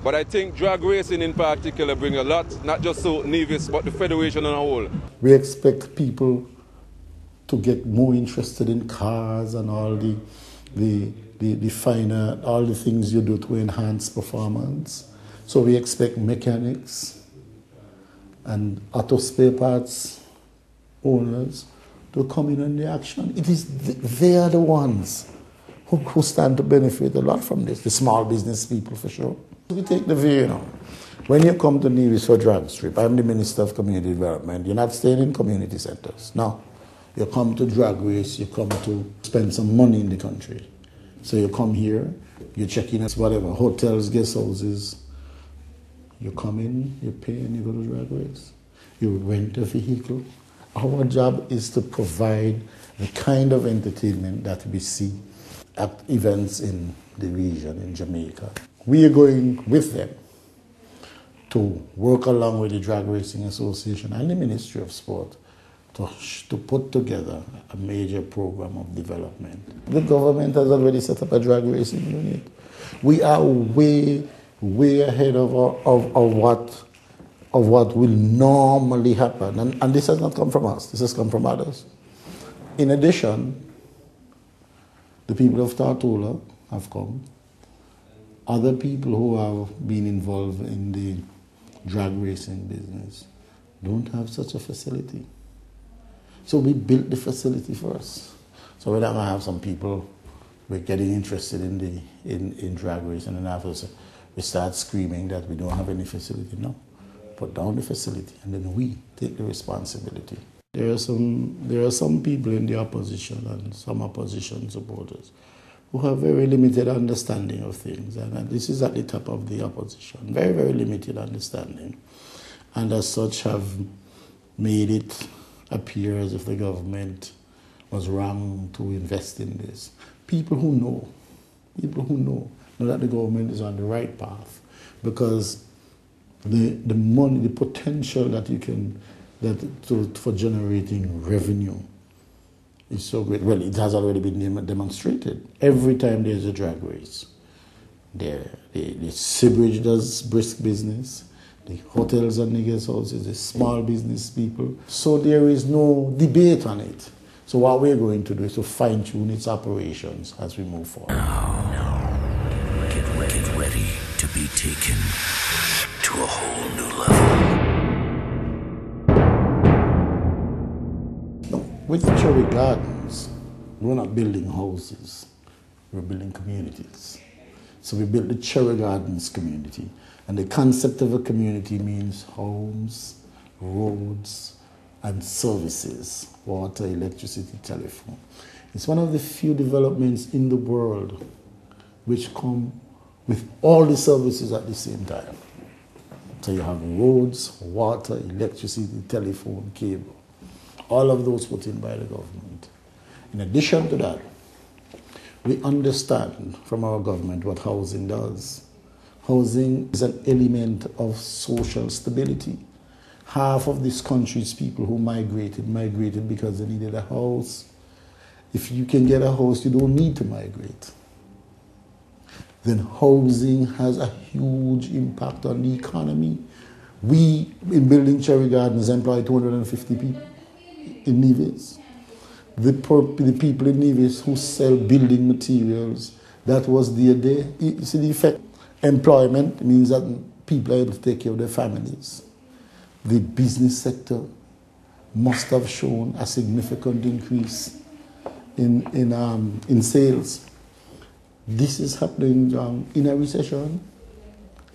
But I think drag racing in particular bring a lot, not just to Nevis, but the federation on a whole. We expect people to get more interested in cars and all the finer, all the things you do to enhance performance. So we expect mechanics and auto spare parts owners to come in on the action. They are the ones who stand to benefit a lot from this, the small business people for sure. We take the view, when you come to Nevis for drag strip, I'm the Minister of Community Development, you're not staying in community centers. No, you come to drag race, you come to spend some money in the country. So you come here, you check in at whatever, hotels, guest houses, you come in, you pay and you go to drag race. You rent a vehicle. Our job is to provide the kind of entertainment that we see at events in the region, in Jamaica. We are going with them to work along with the Drag Racing Association and the Ministry of Sport to put together a major program of development. The government has already set up a drag racing unit. We are way ahead of what will normally happen. And this has not come from us, this has come from others. In addition, the people of Tartula have come. Other people who have been involved in the drag racing business don't have such a facility. So we built the facility first. So we're not going to have some people we're getting interested in drag racing and after we start screaming that we don't have any facility. No, put down the facility and then we take the responsibility. There are some people in the opposition and some opposition supporters who have very limited understanding of things, and this is at the top of the opposition, very, very limited understanding, and as such have made it appear as if the government was wrong to invest in this. People who know that the government is on the right path, because the money, the potential that you can, for generating revenue is so great. Well, it has already been demonstrated. Every time there's a drag race, the Seabridge does brisk business, the hotels and the guest houses, the small business people. So there is no debate on it. So what we're going to do is to fine-tune its operations as we move forward. Now, get ready to be taken to a whole new level. With Cherry Gardens, we're not building houses, we're building communities. So we built the Cherry Gardens community. And the concept of a community means homes, roads, and services, water, electricity, telephone. It's one of the few developments in the world which come with all the services at the same time. So you have roads, water, electricity, telephone, cable. All of those put in by the government. In addition to that, we understand from our government what housing does. Housing is an element of social stability. Half of this country's people who migrated because they needed a house. If you can get a house, you don't need to migrate. Then housing has a huge impact on the economy. We, in building Cherry Gardens, employ 250 people in Nevis. The people in Nevis who sell building materials, that was their day. You see the effect? Employment means that people are able to take care of their families. The business sector must have shown a significant increase in sales. This is happening in a recession.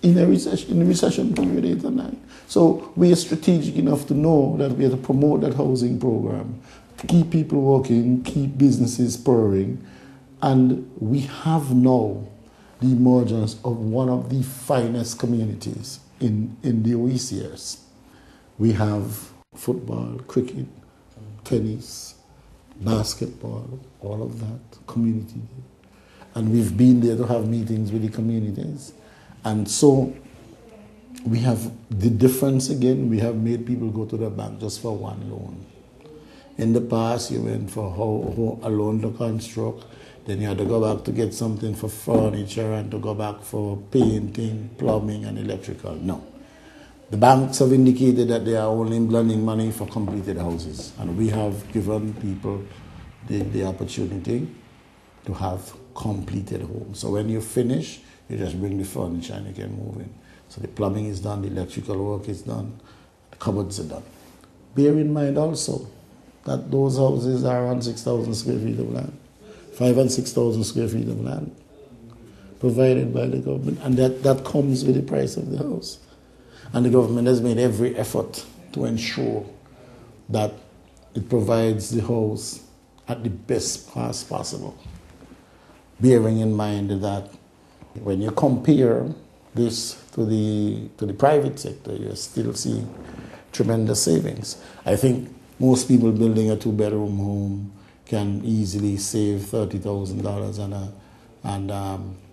In the recession period 8 and 9. So we are strategic enough to know that we have to promote that housing program, keep people working, keep businesses purring, and we have now the emergence of one of the finest communities in the OECS. We have football, cricket, tennis, basketball, all of that community. And we've been there to have meetings with the communities. And so we have the difference again, we have made people go to the bank just for one loan. In the past, you went for a loan to construct, then you had to go back to get something for furniture and to go back for painting, plumbing, and electrical. No. The banks have indicated that they are only lending money for completed houses, and we have given people the opportunity to have completed homes. So when you finish, you just bring the furniture and you can move in. So the plumbing is done, the electrical work is done, the cupboards are done. Bear in mind also that those houses are on 6,000 square feet of land, 5,000 and 6,000 square feet of land provided by the government, and that comes with the price of the house. And the government has made every effort to ensure that it provides the house at the best cost possible. Bearing in mind that when you compare this to the private sector, you're still seeing tremendous savings. I think most people building a 2-bedroom home can easily save $30,000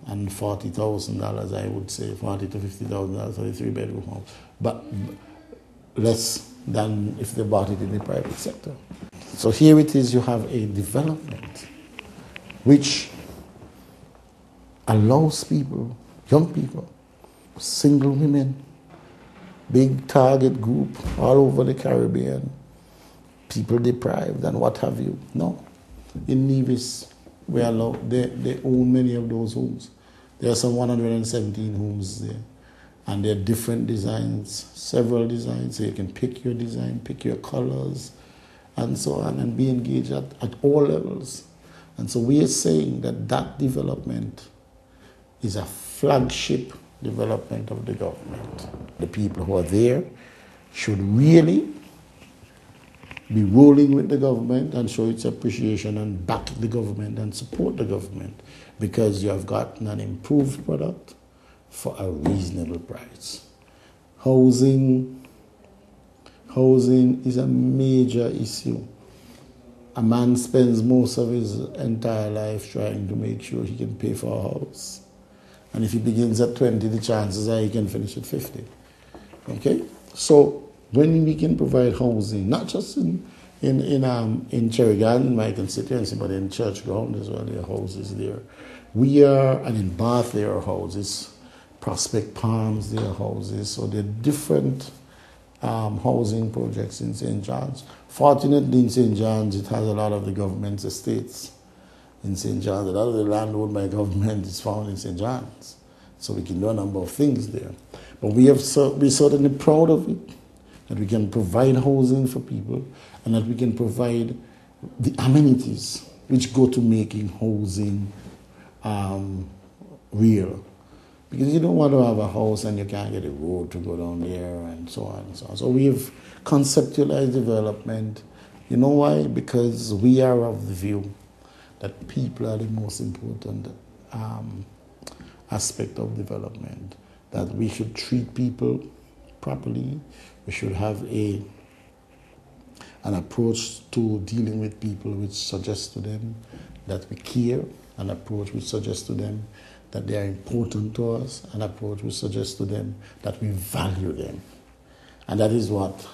and $40,000, I would say, $40,000 to $50,000 for a 3-bedroom home, but less than if they bought it in the private sector. So here it is, you have a development which allows people, young people, single women, big target group all over the Caribbean, people deprived and what have you. No. In Nevis, they own many of those homes. There are some 117 homes there. And there are different designs, several designs. So you can pick your design, pick your colors, and so on, and be engaged at all levels. And so we are saying that development is a flagship development of the government. The people who are there should really be rolling with the government and show its appreciation and back the government and support the government, because you have gotten an improved product for a reasonable price. Housing is a major issue. A man spends most of his entire life trying to make sure he can pay for a house. And if he begins at 20, the chances are he can finish at 50. Okay? So when we can provide housing, not just in Cherry Garden, my constituency, but in Church Ground as well, there are houses there. And in Bath there are houses, Prospect Palms there are houses, so there are different housing projects in St. John's. Fortunately in St. John's, it has a lot of the government's estates. In St. John's, a lot of the land owned by government is found in St. John's. So we can do a number of things there. But we're certainly proud of it, that we can provide housing for people and that we can provide the amenities which go to making housing real. Because you don't want to have a house and you can't get a road to go down there and so on and so on. So we've conceptualized development. You know why? Because we are of the view that people are the most important aspect of development, that we should treat people properly. We should have an approach to dealing with people which suggests to them that we care, an approach which suggests to them that they are important to us, an approach which suggests to them that we value them. And that is what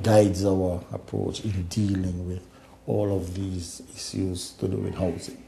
guides our approach in dealing with all of these issues to do with housing.